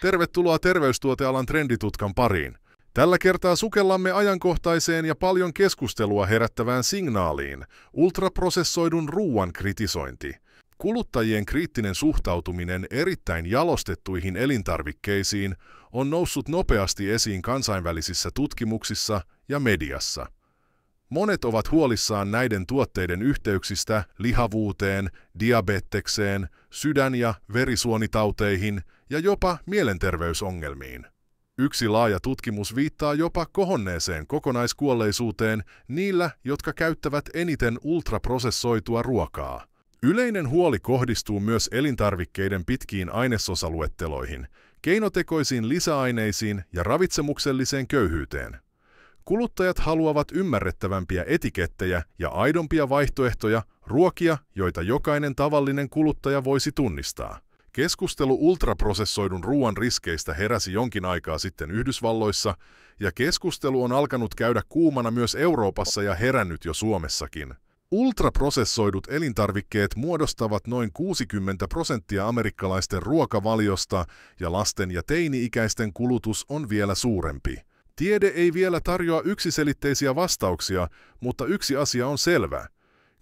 Tervetuloa terveystuotealan trenditutkan pariin. Tällä kertaa sukellamme ajankohtaiseen ja paljon keskustelua herättävään signaaliin, ultraprosessoidun ruoan kritisointi. Kuluttajien kriittinen suhtautuminen erittäin jalostettuihin elintarvikkeisiin on noussut nopeasti esiin kansainvälisissä tutkimuksissa ja mediassa. Monet ovat huolissaan näiden tuotteiden yhteyksistä lihavuuteen, diabetekseen, sydän- ja verisuonitauteihin ja jopa mielenterveysongelmiin. Yksi laaja tutkimus viittaa jopa kohonneeseen kokonaiskuolleisuuteen niillä, jotka käyttävät eniten ultraprosessoitua ruokaa. Yleinen huoli kohdistuu myös elintarvikkeiden pitkiin ainesosaluetteloihin, keinotekoisiin lisäaineisiin ja ravitsemukselliseen köyhyyteen. Kuluttajat haluavat ymmärrettävämpiä etikettejä ja aidompia vaihtoehtoja, ruokia, joita jokainen tavallinen kuluttaja voisi tunnistaa. Keskustelu ultraprosessoidun ruoan riskeistä heräsi jonkin aikaa sitten Yhdysvalloissa, ja keskustelu on alkanut käydä kuumana myös Euroopassa ja herännyt jo Suomessakin. Ultraprosessoidut elintarvikkeet muodostavat noin 60% amerikkalaisten ruokavaliosta, ja lasten ja teini-ikäisten kulutus on vielä suurempi. Tiede ei vielä tarjoa yksiselitteisiä vastauksia, mutta yksi asia on selvä.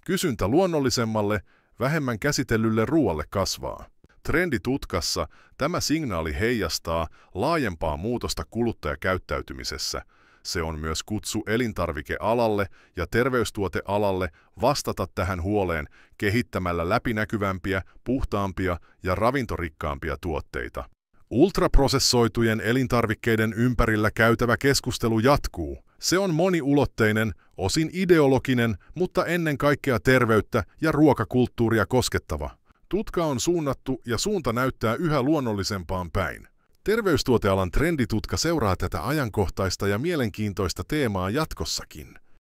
Kysyntä luonnollisemmalle, vähemmän käsitellylle ruoalle kasvaa. Trenditutkassa tämä signaali heijastaa laajempaa muutosta kuluttajakäyttäytymisessä. Se on myös kutsu elintarvikealalle ja terveystuotealalle vastata tähän huoleen kehittämällä läpinäkyvämpiä, puhtaampia ja ravintorikkaampia tuotteita. Ultraprosessoitujen elintarvikkeiden ympärillä käytävä keskustelu jatkuu. Se on moniulotteinen, osin ideologinen, mutta ennen kaikkea terveyttä ja ruokakulttuuria koskettava. Tutka on suunnattu ja suunta näyttää yhä luonnollisempaan päin. Terveystuotealan trenditutka seuraa tätä ajankohtaista ja mielenkiintoista teemaa jatkossakin.